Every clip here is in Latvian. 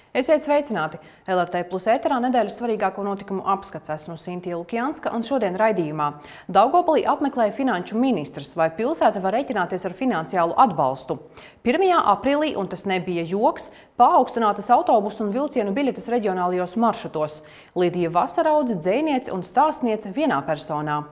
Esiet sveicināti! LRT Plus ēterā nedēļas svarīgāko notikumu apskats. Esmu Sintija Lukjanska un šodien raidījumā. Daugavpilī apmeklēja finanšu ministrs, vai pilsēta var rēķināties ar finansiālu atbalstu. 1. aprīlī, un tas nebija joks, paaugstinātas autobusu un vilcienu biļetes reģionālajos maršrutos. Lidija Vasaraudze, dzejniece un stāstniece vienā personā.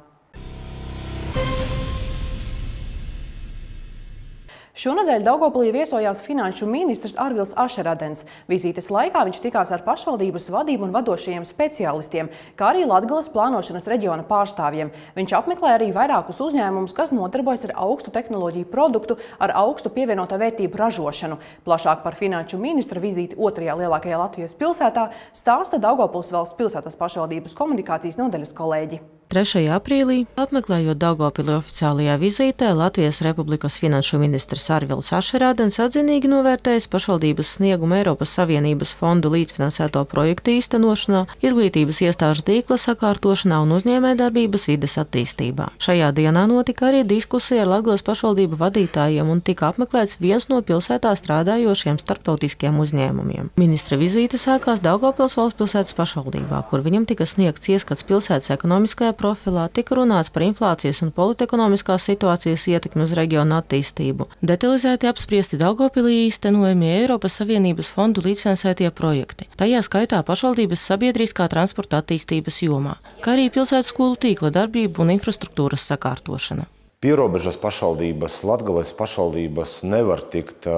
Šonedēļ Daugavpilī viesojās finanšu ministrs Arvils Ašeradens. Vizītes laikā viņš tikās ar pašvaldības vadību un vadošajiem speciālistiem, kā arī Latgales plānošanas reģiona pārstāvjiem. Viņš apmeklēja arī vairākus uzņēmumus, kas nodarbojas ar augstu tehnoloģiju produktu, ar augstu pievienoto vērtību ražošanu. Plašāk par finanšu ministra vizīti otrajā lielākajā Latvijas pilsētā stāsta Daugavpils valsts pilsētas pašvaldības komunikācijas nodaļas kolēģi. 3. aprīlī, apmeklējot Daugavpili oficiālajā vizītē, Latvijas Republikas finanšu ministrs Arvils Ašeradens atzinīgi novērtējis pašvaldības sniegumu Eiropas Savienības fondu līdzfinansēto projektu īstenošanā, izglītības iestāžu tīkla sakārtošanā un uzņēmējdarbības vides attīstībā. Šajā dienā notika arī diskusija ar Latgales pašvaldību vadītājiem un tika apmeklēts viens no pilsētā strādājošiem starptautiskiem uzņēmumiem. Ministra vizīte sākās Daugavpils valsts pilsētas pašvaldībā, kur viņam tika sniegts ieskats pilsētas ekonomiskajā profilā, tika runāts par inflācijas un politekonomiskās situācijas ietekmi uz reģionu attīstību. Detalizēti apspriesti Daugavpilī īstenojamie Eiropas Savienības fondu līdzfinansētie projekti, tajā skaitā pašvaldības sabiedriskā transporta attīstības jomā, kā arī pilsētas skolu tīkla darbību un infrastruktūras sakārtošana. Pierobežas pašvaldības, Latgales pašvaldības nevar tikt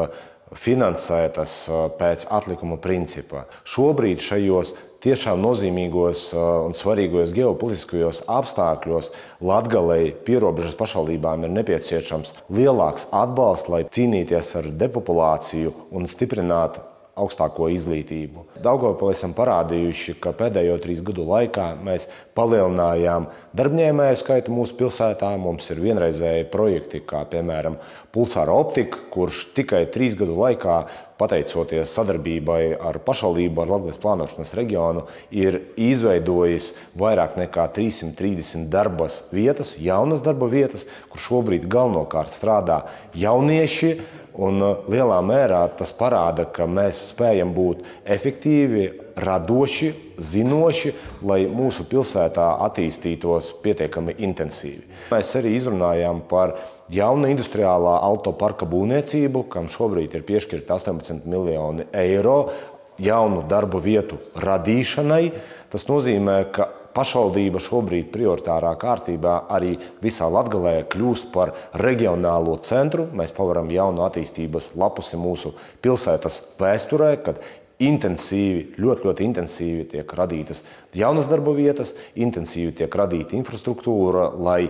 finansētas pēc atlikuma principa. Šobrīd šajos tiešām nozīmīgos un svarīgos ģeopolitiskajos apstākļos Latgalei pierobežas pašvaldībām ir nepieciešams lielāks atbalsts, lai cīnīties ar depopulāciju un stiprināt augstāko izglītību. Daugavpilī esam parādījuši, ka pēdējo 3 gadu laikā mēs palielinājām darbņēmēju skaitu mūsu pilsētā. Mums ir vienreizēji projekti, kā piemēram Pulsāra optika, kurš tikai 3 gadu laikā, pateicoties sadarbībai ar pašvaldību, ar Latgales plānošanas reģionu, ir izveidojis vairāk nekā 330 darbas vietas, jaunas darba vietas, kur šobrīd galvenokārt strādā jaunieši. Un lielā mērā tas parāda, ka mēs spējam būt efektīvi, radoši, zinoši, lai mūsu pilsētā attīstītos pietiekami intensīvi. Mēs arī izrunājām par jaunu industriālā autoparka būvniecību, kam šobrīd ir piešķirta 18 miljoni eiro jaunu darba vietu radīšanai. Tas nozīmē, ka pašvaldība šobrīd prioritārā kārtībā arī visā Latgalē kļūst par reģionālo centru. Mēs pavaram jaunu attīstības lapusi mūsu pilsētas vēsturē, kad ļoti intensīvi tiek radītas jaunas darba vietas, intensīvi tiek radīta infrastruktūra, lai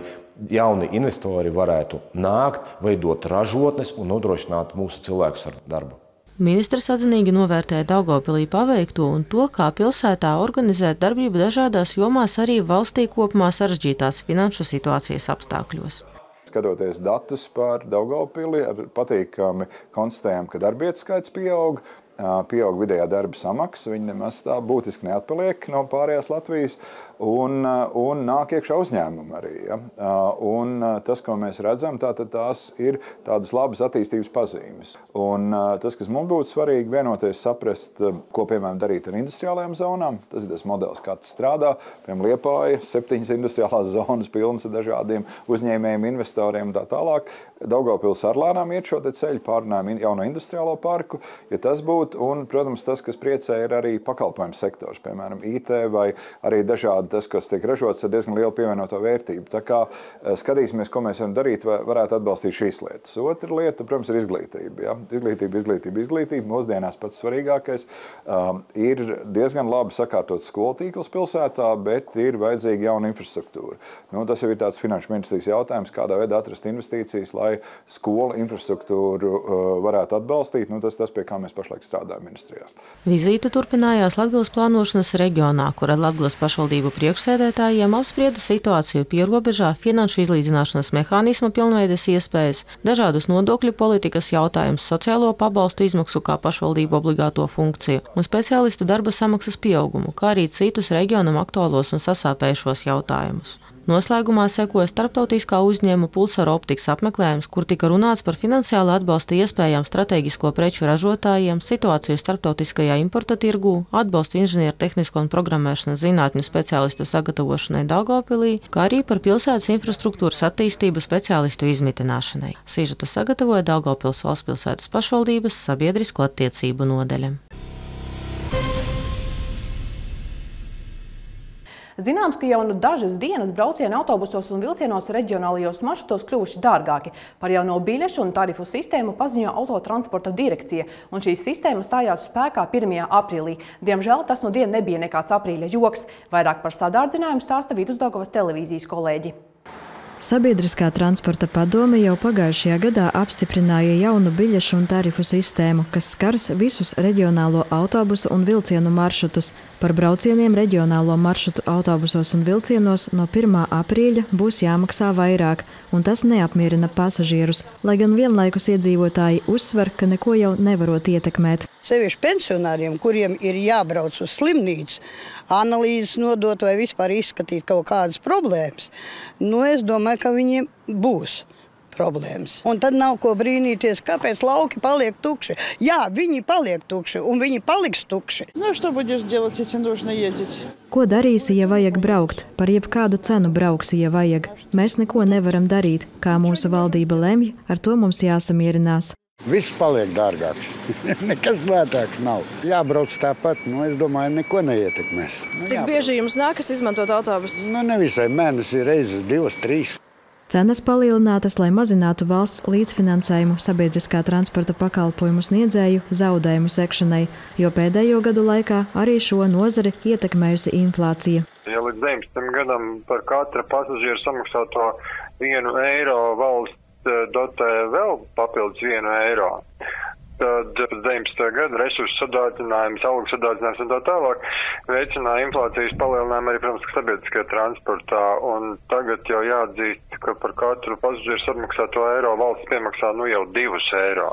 jauni investori varētu nākt, veidot ražotnes un nodrošināt mūsu cilvēkus ar darbu. Ministrs atzinīgi novērtēja Daugavpilī paveikto un to, kā pilsētā organizēt darbību dažādās jomās arī valstī kopumā sarežģītās finanšu situācijas apstākļos. Skatoties datus par Daugavpili, patīkami konstatējam, ka darbietu skaits pieaug vidējā darba samaksa, viņi nemaz tā būtiski neatpaliek no pārējās Latvijas, un nāk iekšā uzņēmumi arī. Ja? Un tas, ko mēs redzam, tās ir tādas labas attīstības pazīmes. Un tas, kas mums būtu svarīgi, vienoties saprast, ko, piemēram, darīt ar industriālajām zonām. Tas ir tas modelis, kā tas strādā. Piemēram, Liepāja, 7 industriālās zonas pilnas ar dažādiem uzņēmējiem, investoriem un tā tālāk. Daugavpils ar lēnām iet šo ceļu, pārunājam jauno industriālo parku. Ja tas būtu, un, protams, tas, kas priecē, ir arī pakalpojumu sektors, piemēram, IT vai arī dažādi tas, kas tiek ražots ar diezgan lielu pievienoto vērtību. Tā kā skatīsimies, ko mēs varam darīt, varētu atbalstīt šīs lietas. Otra lieta, protams, ir izglītība. Ja? Izglītība. Mūsdienās pats svarīgākais ir diezgan labi sakārtot skolu tīkls pilsētā, bet ir vajadzīga jauna infrastruktūra. Tas jau ir tāds finanšu ministrijas jautājums, kādā veidā atrast investīcijas, lai skolu infrastruktūru varētu atbalstīt. Tas pie kā mēs pašlaik strādājam ministrijā. Vizīte turpinājās Latgales plānošanas reģionā, kur ar Latgales pašvaldību priekšsēdētājiem apsprieda situāciju pierobežā, finanšu izlīdzināšanas mehānisma pilnveides iespējas, dažādus nodokļu politikas jautājumus, sociālo pabalstu izmaksu kā pašvaldību obligāto funkciju un speciālistu darba samaksas pieaugumu, kā arī citus reģionam aktuālos un sasāpējušos jautājumus. Noslēgumā sekoja starptautiskā uzņēmuma Pulsar Optikas apmeklējums, kur tika runāts par finansiālu atbalstu iespējām strateģisko preču ražotājiem, situāciju starptautiskajā importa tirgū, atbalstu inženieru tehnisko un programmēšanas zinātņu speciālistu sagatavošanai Daugavpilī, kā arī par pilsētas infrastruktūras attīstību speciālistu izmitināšanai. Sižetu sagatavoja Daugavpils valstspilsētas pašvaldības sabiedrisko attiecību nodaļa. Zināms, ka jau dažas dienas braucieni autobusos un vilcienos reģionālajos maršrutos kļuvuši dārgāki. Par jauno biļešu un tarifu sistēmu paziņo Autotransporta direkcija, un šī sistēma stājās spēkā 1. aprīlī. Diemžēl tas nu dien nebija nekāds aprīļa joks. Vairāk par sadārdzinājumu stāsta Vidusdaugavas televīzijas kolēģi. Sabiedriskā transporta padome jau pagājušajā gadā apstiprināja jaunu biļešu un tarifu sistēmu, kas skars visus reģionālo autobusu un vilcienu maršrutus. Par braucieniem reģionālo maršrutu autobusos un vilcienos no 1. aprīļa būs jāmaksā vairāk, un tas neapmierina pasažierus, lai gan vienlaikus iedzīvotāji uzsver, ka neko jau nevarot ietekmēt. Sevišķi pensionāriem, kuriem ir jābrauc uz slimnīcu, analīzes nodot vai vispār izskatīt kaut kādas problēmas, es domāju, ka viņiem būs problēmas. Un tad nav ko brīnīties, kāpēc lauki paliek tukši. Jā, viņi paliek tukši, un viņi paliks tukši. Что будешь делать, если нужно ездить? Ko darīsi, ja vajag braukt? Par jebkādu cenu brauksi, ja vajag. Mēs neko nevaram darīt. Kā mūsu valdība lemj, ar to mums jāsamierinās. Viss paliek dārgāks. Nekas lētāks nav. Jābrauc tāpat, es domāju, neko neietekmēs. Cik bieži jums nākas izmantot autobusus? Nevisai mēnesi reizes 2, 3. Cenas palielinātas, lai mazinātu valsts līdzfinansējumu sabiedriskā transporta pakalpojumu sniedzēju zaudējumu sekšanai, jo pēdējo gadu laikā arī šo nozari ietekmējusi inflācija. Ja līdz 19 gadam par katra pasažieru samaksāto 1 eiro valsts dotē vēl papildus 1 eiro, tad 19. gada resursu sadārdzinājums, algu sadārdzinājums un tā tālāk veicināja inflācijas palielinājumu arī, protams, sabiedriskajā transportā. Un tagad jau jāatzīst, ka par katru pasažieru samaksāto eiro valsts piemaksā jau 2 eiro.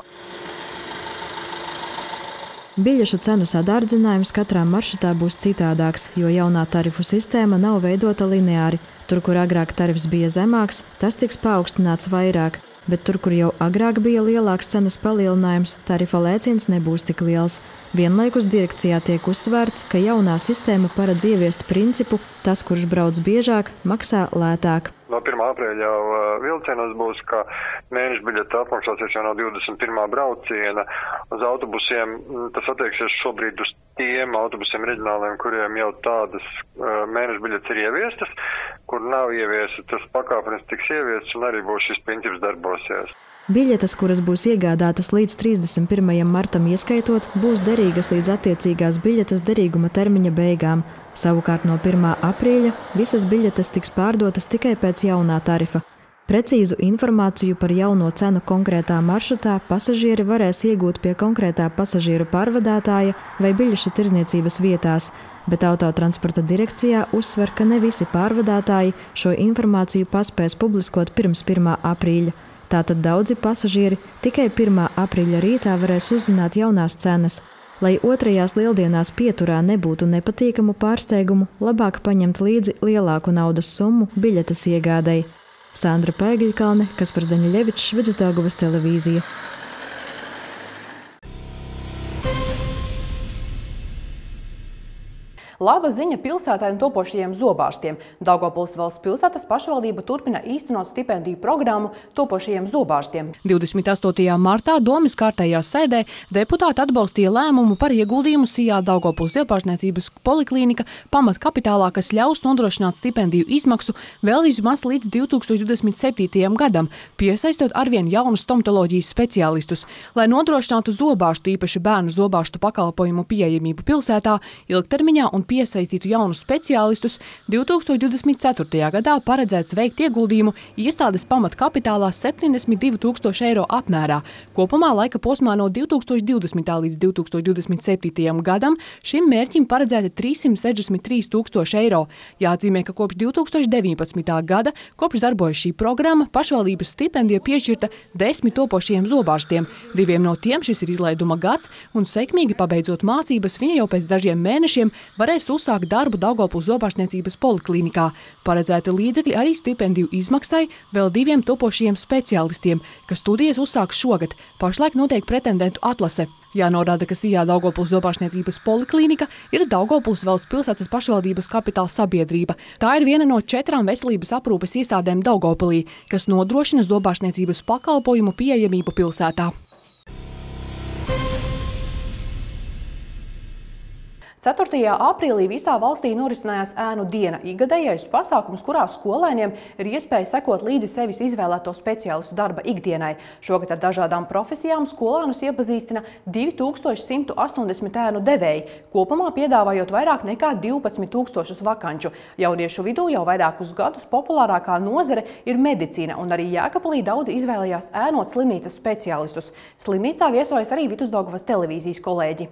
Biļešu cenu sadārdzinājums katrā maršrutā būs citādāks, jo jaunā tarifu sistēma nav veidota lineāri. Tur, kur agrāk tarifs bija zemāks, tas tiks paaugstināts vairāk. Bet tur, kur jau agrāk bija lielāks cenas palielinājums, tarifa lēciens nebūs tik liels. Vienlaikus direkcijā tiek uzsvērts, ka jaunā sistēma paredz ieviest principu tas, kurš brauc biežāk, maksā lētāk. No 1. aprīļa jau vilcienos būs, ka mēneša biļete apmaksāsies jau no 21. brauciena. Uz autobusiem tas attieksies šobrīd uz tiem autobusiem reģionāliem, kuriem jau tādas mēneša biļetes ir ieviestas, kur nav ieviestas, tas pakāpenis tiks ieviests un arī būs šis princips darbosies. Biļetes, kuras būs iegādātas līdz 31. martam ieskaitot, būs derīgas līdz attiecīgās biļetes derīguma termiņa beigām. Savukārt no 1. aprīļa visas biļetes tiks pārdotas tikai pēc jaunā tarifa. Precīzu informāciju par jauno cenu konkrētā maršrutā pasažieri varēs iegūt pie konkrētā pasažieru pārvadātāja vai biļešu tirdzniecības vietās, bet Autotransporta direkcijā uzsver, ka ne visi pārvadātāji šo informāciju paspēs publiskot pirms 1. aprīļa. Tātad daudzi pasažieri tikai 1. aprīļa rītā varēs uzzināt jaunās cenas. Lai otrajās lieldienās pieturā nebūtu nepatīkamu pārsteigumu, labāk paņemt līdzi lielāku naudas summu biļetes iegādei. Sandra Pēgiļkalne, Kaspars Daņļevičs, Vidusdaugavas televīzija. Laba ziņa pilsētai un topošajiem zobārstiem. Daugavpils valsts pilsētas pašvaldība turpina īstenot stipendiju programmu topošajiem zobārstiem. 28. martā Domes kārtējā sēdē deputāti atbalstīja lēmumu par ieguldījumu Sijā Daugavpils dievpārstniecības poliklīnika pamatkapitālā, kas ļaus nodrošināt stipendiju izmaksu vēl vismaz līdz 2027. gadam, piesaistot arvien jaunus stomatoloģijas speciālistus. Lai nodrošinātu zobārstu, īpaši bērnu zobārstu pakalpojumu pieejamību pilsētā, ilgtermiņā un piesaistītu jaunus speciālistus, 2024. gadā paredzēts veikt ieguldījumu iestādes pamatkapitālā 72 000 eiro apmērā. Kopumā laika posmā no 2020. līdz 2027. gadam šim mērķim paredzēti 363 000 eiro. Jāatzīmē, ka kopš 2019. gada, kopš darbojas šī programma, pašvaldības stipendija piešķirta 10 topošiem zobārstiem. 2 no tiem šis ir izlaiduma gads, un sekmīgi pabeidzot mācības, viņa jau pēc dažiem mēnešiem varēs izvēlējusies uzsākt darbu Daugavpils zobārstniecības poliklinikā. Paredzēti līdzekļi arī stipendiju izmaksai vēl 2 topošajiem speciālistiem, kas studijas uzsāks šogad. Pašlaik notiek pretendentu atlase. Jānorāda, ka SIA Daugavpils zobārstniecības poliklinika ir Daugavpils valsts pilsētas pašvaldības kapitāla sabiedrība. Tā ir viena no 4 veselības aprūpes iestādēm Daugavpilī, kas nodrošina zobārstniecības pakalpojumu pieejamību pilsētā. 4. aprīlī visā valstī norisinājās ēnu diena, ikgadējais pasākums, kurā skolēniem ir iespēja sekot līdzi sevis izvēlēto speciālistu darba ikdienai. Šogad ar dažādām profesijām skolēnus iepazīstina 2180 ēnu devēji, kopumā piedāvājot vairāk nekā 12 000 vakanču. Jauniešu vidū jau vairākus gadus populārākā nozare ir medicīna, un arī Jēkabpilī daudzi izvēlējās ēnot slimnīcas speciālistus. Slimnīcā viesojas arī Vidusdaugavas televīzijas kolēģi.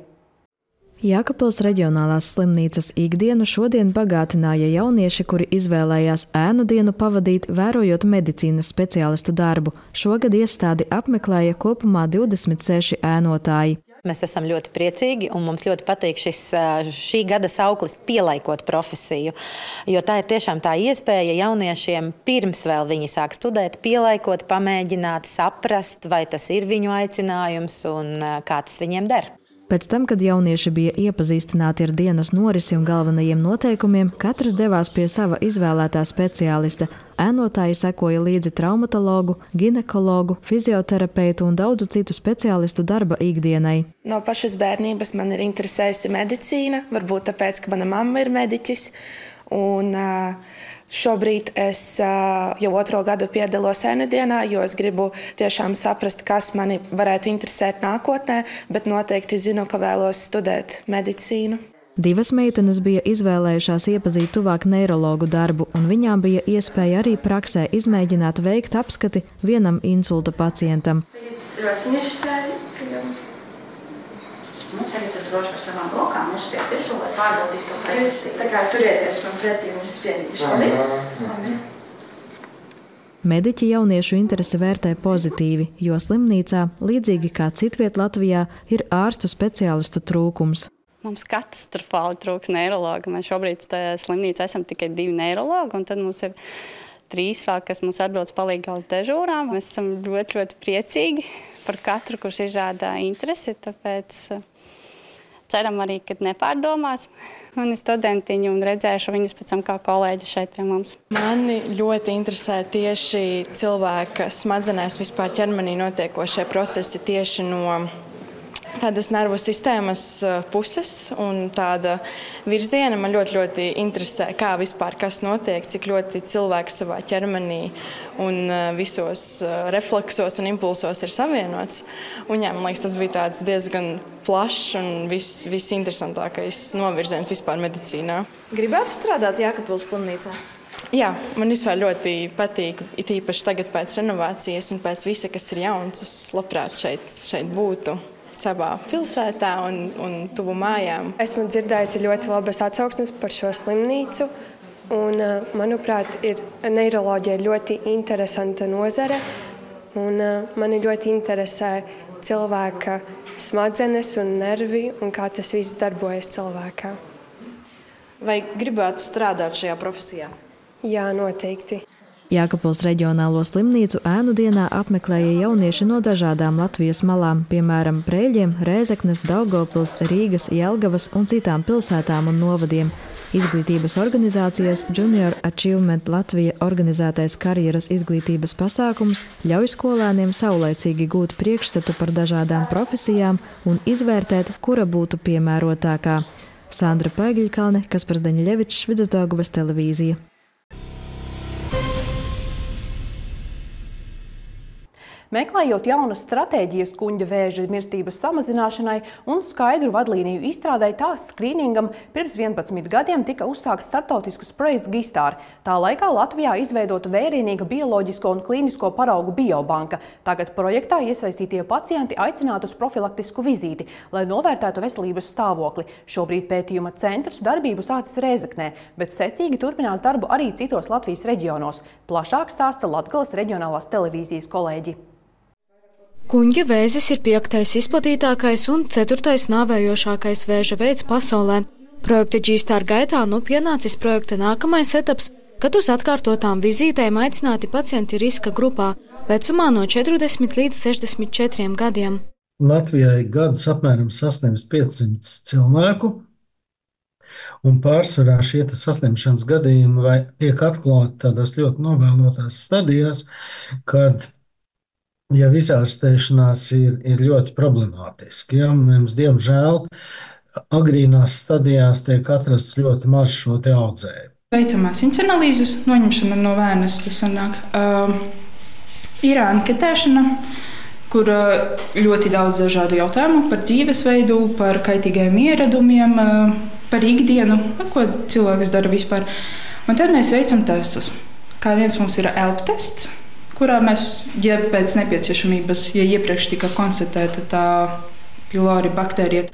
Jēkabpils reģionālās slimnīcas ikdienu šodien bagātināja jaunieši, kuri izvēlējās ēnu dienu pavadīt, vērojot medicīnas speciālistu darbu. Šogad iestādi apmeklēja kopumā 26 ēnotāji. Mēs esam ļoti priecīgi un mums ļoti patīk šī gada sauklis pielaikot profesiju, jo tā ir tiešām tā iespēja jauniešiem pirms vēl viņi sāk studēt, pielaikot, pamēģināt, saprast, vai tas ir viņu aicinājums un kā tas viņiem der. Pēc tam, kad jaunieši bija iepazīstināti ar dienas norisi un galvenajiem noteikumiem, katrs devās pie sava izvēlētā speciālista. Ēnotāji sekoja līdzi traumatologu, ginekologu, fizioterapeitu un daudzu citu speciālistu darba ikdienai. No pašas bērnības man ir interesējusi medicīna, varbūt tāpēc, ka mana mamma ir mediķis. Šobrīd es jau 2. gadu piedalos ēnu dienā, jo es gribu tiešām saprast, kas mani varētu interesēt nākotnē, bet noteikti zinu, ka vēlos studēt medicīnu. 2 meitenes bija izvēlējušās iepazīt tuvāk neirologu darbu, un viņām bija iespēja arī praksē izmēģināt veikt apskati vienam insulta pacientam. Tagad droši ar savām rokām uzspied virsū, lai pārbaudītu to presiju. Tā kā turieties man pretī, un es spiedīšu. Mediķi jauniešu interesi vērtē pozitīvi, jo slimnīcā, līdzīgi kā citviet Latvijā, ir ārstu speciālistu trūkums. Mums katastrofāli trūks neirologa. Mēs šobrīd slimnīcā esam tikai 2 neirologi, un tad mums ir 3 vēl, kas mums atbrauc palīgā uz dežūrām. Mēs esam ļoti, ļoti priecīgi par katru, kurš izrādā interesi, tāpēc ceram arī, ka nepārdomās mani studentiņi un redzēšu viņus pēc tam kā kolēģi šeit pie mums. Mani ļoti interesē tieši cilvēka smadzenēs vispār ķermenī notiekošie procesi tieši no tādas nervu sistēmas puses un tāda virziena. Man ļoti interesē, kā vispār kas notiek, cik ļoti cilvēks savā ķermenī un visos refleksos un impulsos ir savienots. Un jā, man liekas, tas bija tāds diezgan plašs un visinteresantākais novirziens vispār medicīnā. Gribētu strādāt Jēkabpils slimnīcā? Jā, man vispār ļoti patīk, it īpaši tagad pēc renovācijas un pēc visa, kas ir jauns. Es labprāt šeit būtu savā pilsētā un tuvu mājām. Esmu dzirdējusi ļoti labas atsauksmes par šo slimnīcu. Un, manuprāt, neiroloģija ir ļoti interesanta nozare. Un, mani ļoti interesē cilvēka smadzenes un nervi un kā tas viss darbojas cilvēkā. Vai gribētu strādāt šajā profesijā? Jā, noteikti. Jēkabpils reģionālo slimnīcu ēnu dienā apmeklēja jaunieši no dažādām Latvijas malām, piemēram, Preiļiem, Rēzeknes, Daugavpils, Rīgas, Jelgavas un citām pilsētām un novadiem. Izglītības organizācijas Junior Achievement Latvija organizētais karjeras izglītības pasākums ļauj skolēniem saulaicīgi gūt priekšstatu par dažādām profesijām un izvērtēt, kura būtu piemērotākā. Sandra Pēgiļkalne, Kaspars Daņļevičs, Vidusdaugavas televīzija. Meklējot jaunas stratēģijas kuņģa vēža mirstības samazināšanai un skaidru vadlīniju izstrādai tā skrīningam, pirms 11 gadiem tika uzsākts startautisks projekts GISTAR. Tā laikā Latvijā izveidota vērienīga bioloģisko un klīnisko paraugu biobanka. Tagad projektā iesaistītie pacienti aicinātu uz profilaktisku vizīti, lai novērtētu veselības stāvokli. Šobrīd pētījuma centrs darbību sācis Rēzeknē, bet secīgi turpinās darbu arī citos Latvijas reģionos. Plašāk stāsta Latgales reģionālās televīzijas kolēģi. Kuņģa vēzis ir 5. izplatītākais un 4. nāvējošākais vēža veids pasaulē. Projekta G-Star gaitā pienācis projekta nākamais etaps, kad uz atkārtotām vizītēm aicināti pacienti riska grupā vecumā no 40 līdz 64 gadiem. Latvijai gadus apmēram sasniedz 500 cilvēku, un pārsvarā šie saslimšanas gadījumi tiek atklāti tādās ļoti novēlotās stadijās, kad jau izārstēšanās ir ļoti problemātiski. Ja? Mums, diemžēl, agrīnās stadijās tiek atrasts ļoti maz šo audzēju. Veicamā asiņu analīzes, noņemšana no vēnes, tas sanāk, ir anketēšana, kur ļoti daudz dažādu jautājumu par dzīvesveidu, par kaitīgiem ieradumiem, par ikdienu, ko cilvēks dara vispār. Un tad mēs veicam testus. Kā viens mums ir ELP tests, kurā mēs, ja pēc nepieciešamības, ja iepriekš tika konstatēta tā pilori baktērija.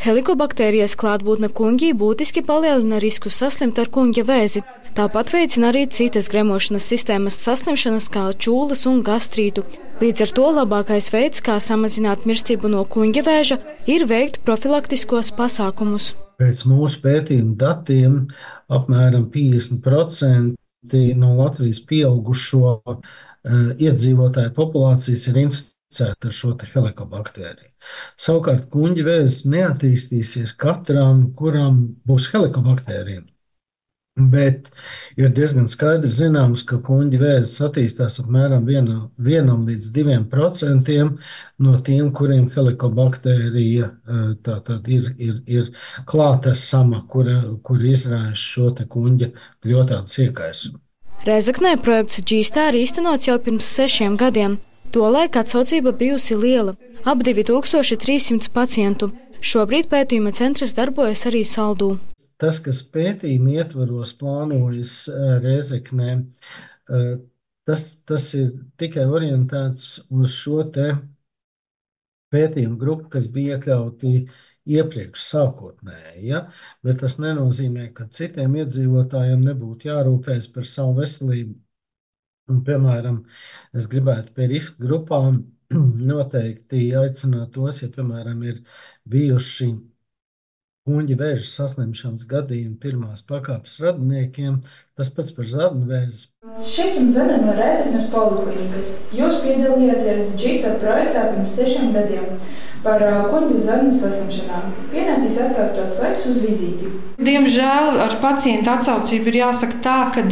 Helikobaktērijas klātbūtne kuņģī būtiski palielina risku saslimt ar kuņģa vēzi. Tāpat veicina arī citas gremošanas sistēmas saslimšanas, kā čūlas un gastrītu. Līdz ar to labākais veids, kā samazināt mirstību no kuņģa vēža, ir veikt profilaktiskos pasākumus. Pēc mūsu pētījuma datiem apmēram 50% no Latvijas pieaugušo iedzīvotāju populācijas ir inficēta ar šo helikobaktēriju. Savukārt kuņģa vēzis neattīstīsies katram, kuram būs helikobaktērija. Bet ir diezgan skaidri zināms, ka kuņģa vēzis attīstās apmēram 1 līdz 2% no tiem, kuriem helikobaktērija ir klātesama, kur izraisa šo kuņģa kļotādes iekaisumu. Rēzaknē projekts G-Star īstenots jau pirms 6 gadiem. Tolaik atsaucība bijusi liela – ap 2300 pacientu. Šobrīd pētījuma centrs darbojas arī Saldū. Tas, kas pētījuma ietvaros plānojas Rēzeknē, tas ir tikai orientēts uz šo pētījumu grupu, kas bija iekļauti iepriekš sākotnēji. Ja? Bet tas nenozīmē, ka citiem iedzīvotājiem nebūtu jārūpējas par savu veselību. Un, piemēram, es gribētu pie riska grupām noteikti aicināt tos, ja, piemēram, ir bijuši kuņģa vēža saslimšanas gadījumi pirmās pakāpes radiniekiem, tas pats par zarnu vēzi. Šeit un Zana no Rēzeknes poliklīnikas. Jūs piedalījāties G-Star projektā pirms 6 gadiem par kuņģa zarnu saslimšanām. Pienācis atkārtots laiks uz vizīti. Diemžēl ar pacientu atsaucību ir jāsaka tā, ka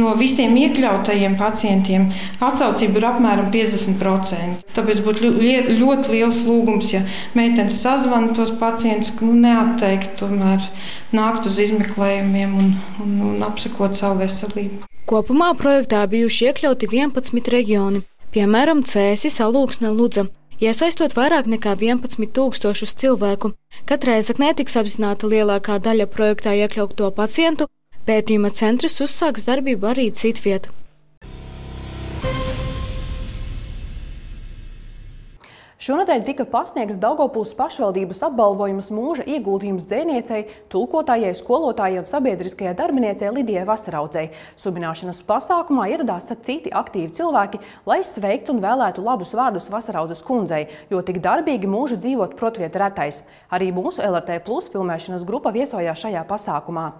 no visiem iekļautajiem pacientiem atsaucība ir apmēram 50%. Tāpēc būtu ļoti liels lūgums, ja meitenes sazvana tos pacientus, neatteikt, tomēr nākt uz izmeklējumiem un apsekot savu veselību. Kopumā projektā bijuši iekļauti 11 reģioni, piemēram, Cēsis, Alūksne, Ludza. Iesaistot vairāk nekā 11 000 cilvēku, kad Rēzeknē tiks apzināta lielākā daļa projektā iekļauto pacientu, pētījuma centrs uzsāks darbību arī citviet. Šonedēļ tika pasniegts Daugavpils pašvaldības apbalvojums mūža ieguldījums dzejniecei, tulkotājai, skolotājai un sabiedriskajai darbiniecei Lidijai Vasaraudzei. Subināšanas pasākumā ieradās citi aktīvi cilvēki, lai sveiktu un vēlētu labus vārdus Vasaraudzes kundzei, jo tik darbīgi mūžu dzīvot protviet retais. Arī mūsu LRT Plus filmēšanas grupa viesojās šajā pasākumā.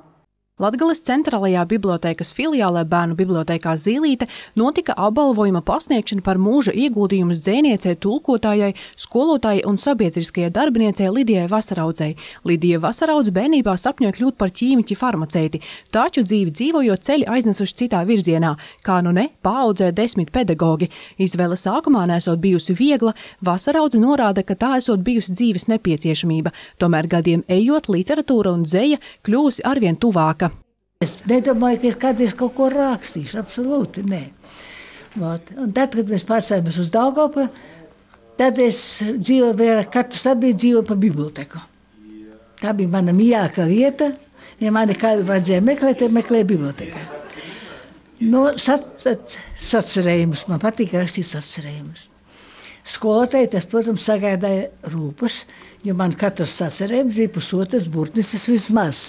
Latgales centrālajā bibliotēkas filiālē Bērnu bibliotēkā Zīlīte notika apbalvojuma pasniegšana par mūža ieguldījumus dzejniecei, tulkotājai, skolotājai un sabiedriskajai darbiniecei Lidijai Vasaraudzei. Lidija Vasaraudze bērnībā sapņoja kļūt par ķīmiķi farmaceiti, taču dzīvi dzīvojot ceļi aiznesuši citā virzienā, kā nu ne paaudzē 10 pedagogi. Izvēle sākumā nesot bijusi viegla, Vasaraudze norāda, ka tā esot bijusi dzīves nepieciešamība. Tomēr gadiem ejot, literatūra un dzeja kļūsi arvien tuvāka. Es nedomāju, ka es kādreiz kaut ko rakstīšu, absolūti nē. Un tad, kad mēs pārcēlamies uz Daugavpili, tad es dzīvoju, katru stadiju dzīvoju pa biblioteku. Tā bija mana mīļākā vieta, ja mani kādu vajadzēja meklēt, tad meklēja bibliotekā. Sacerējumus, man patīk rakstīt sacerējumus. Skolotāji tas, protams, sagaidāja rūpes, jo man katrs sacerējums bija pusotras burtneses vismaz.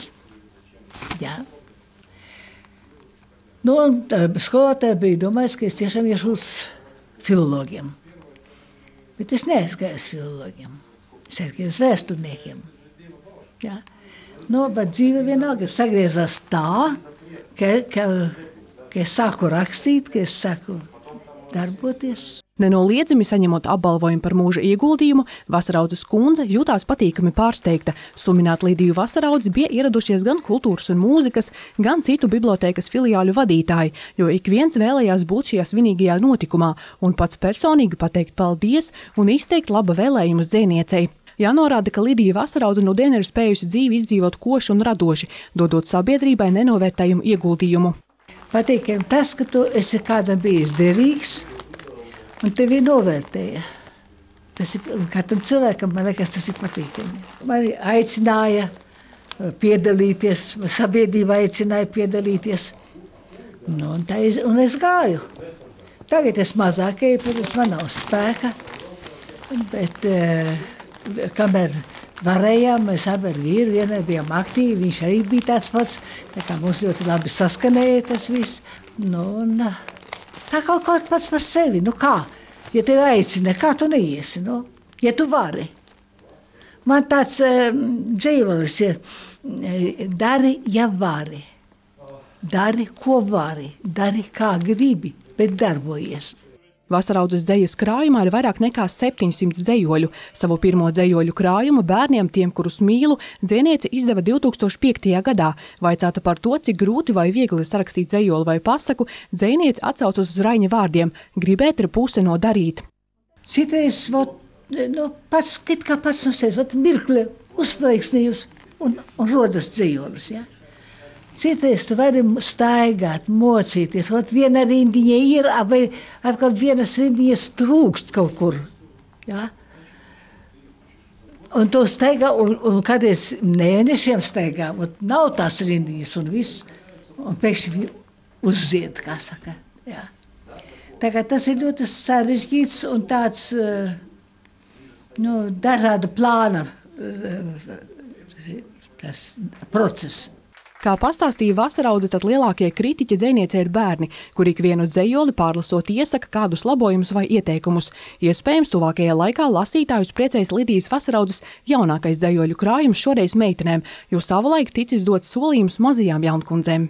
Jā. Skolotāji bija domājis, ka es tiešām iešu uz filologiem. Bet es neaizgāju uz filologiem. Es aizgāju uz vēsturniekiem. Ja? Bet dzīve vienalga sagriezās tā, ka es sāku rakstīt, ka es sāku darboties. Nenoliedzami saņemot apbalvojumu par mūža ieguldījumu, Vasaraudzes kundze jūtās patīkami pārsteigta. Suminēt Lidiju Vasaraudzi bija ieradušies gan kultūras un mūzikas, gan citu bibliotēkas filiāļu vadītāji, jo ik viens vēlējās būt šajā svinīgajā notikumā un pats personīgi pateikt paldies un izteikt laba vēlējumus dzejniecei. Jānorāda, ka Lidija Vasaraudze nudien ir spējusi dzīvi izdzīvot koši un radoši, dodot sabiedrībai nenovērtējumu ieguldījumu. Patīkami tas, ka tu esi kādam bijis derīgs, un tevi novērtēja. Tas ir katram cilvēkam, man liekas, tas ir patīkami. Mani aicināja piedalīties, sabiedrība aicināja piedalīties. Un es gāju. Tagad es mazāk eju, protams, man nav spēka, bet kamēr varējām, mēs abi ar vīru vienmēr bijām aktīvi, viņš arī bija tāds pats, tā kā mums ļoti labi saskanēja tas viss. Tā kaut kā pats par sevi, kā? Ja tevi aicina, kā tu neiesi, ja tu vari? Man tāds dzīvolis ir, dari, ja vari. Dari, ko vari, dari, kā gribi, bet darbojies. Vasaraudzes dzejas krājumā ir vairāk nekā 700 dzejoļu. Savu pirmo dzejoļu krājumu bērniem, tiem, kurus mīlu, dzejniece izdeva 2005. gadā. Vaicāta par to, cik grūti vai viegli sarakstīt dzejoli vai pasaku, dzejniece atsaucas uz Raiņa vārdiem – gribēt ir puse no darīt. Citreiz, pats no sevis, mirkli uzplaiksnījus un rodas dzejolis, ja? Citreiz tu vari staigāt, mocīties. Viena rindiņa ir, vai atkal vienas rindiņas trūkst kaut kur. Ja? Un tu staigā, un kādreiz mēnešiem staigā, nav tās rindiņas un viss. Un pēkšņi uzzied, kā saka. Ja? Tagad tas ir ļoti sarežģīts un tāds dažāda plāna tas process. Kā pastāstīja Vasaraudze, tad lielākie kritiķi dzejniecei ir bērni, kuri ikvienu dzejoli pārlasot iesaka kādus labojumus vai ieteikumus. Iespējams, tuvākajā laikā lasītājus priecēs Lidijas Vasaraudzes jaunākais dzejoļu krājums šoreiz meitenēm, jo savulaik ticis dot solījums mazajām jaunkundzēm.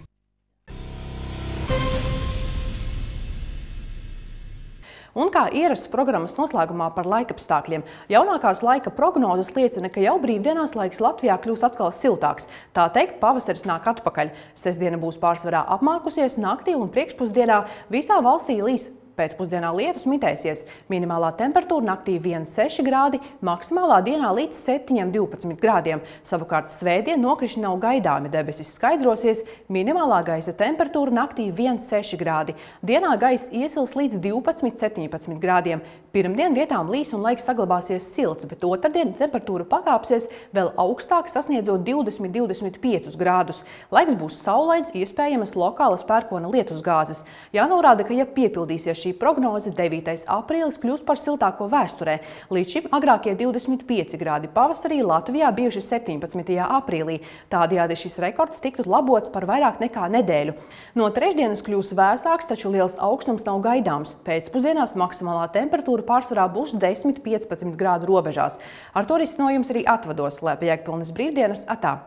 Un kā ierasts programmas noslēgumā par laikapstākļiem, jaunākās laika prognozes liecina, ka jau brīvdienās laiks Latvijā kļūs atkal siltāks. Tā teikt, pavasaris nāk atpakaļ. Sestdiena būs pārsvarā apmākusies, naktī un priekšpusdienā visā valstī līs. Pēcpusdienā lietus mitēsies. Minimālā temperatūra naktī 1,6 grādi, maksimālā dienā līdz 7,12 grādiem. Savukārt svētdien nokrišņi nav gaidāmi, debesis skaidrosies, minimālā gaisa temperatūra naktī 1,6 grādi. Dienā gaisa iesils līdz 12,17 grādiem. Pirmdien vietām līs un laiks saglabāsies silts, bet otrdien temperatūra pakāpsies vēl augstāk, sasniedzot 20–25 grādus. Laiks būs saulains, iespējamas lokālas pērkona lietusgāzes. Jānorāda, ka ja piepildīsies šī prognoze, 9. aprīlis kļūs par siltāko vēsturē. Līdz šim agrākie 25 grādi pavasarī Latvijā bijuši 17. aprīlī. Tādējādi šis rekords tiktu labots par vairāk nekā nedēļu. No trešdienas kļūs vēsāks, taču liels augstums nav gaidāms. Pēcpusdienās maksimālā temperatūra pārsvarā būs 10–15 grādu robežās. Ar to no jums arī atvados. Lai pa Jēkpilnes brīvdienas, atā!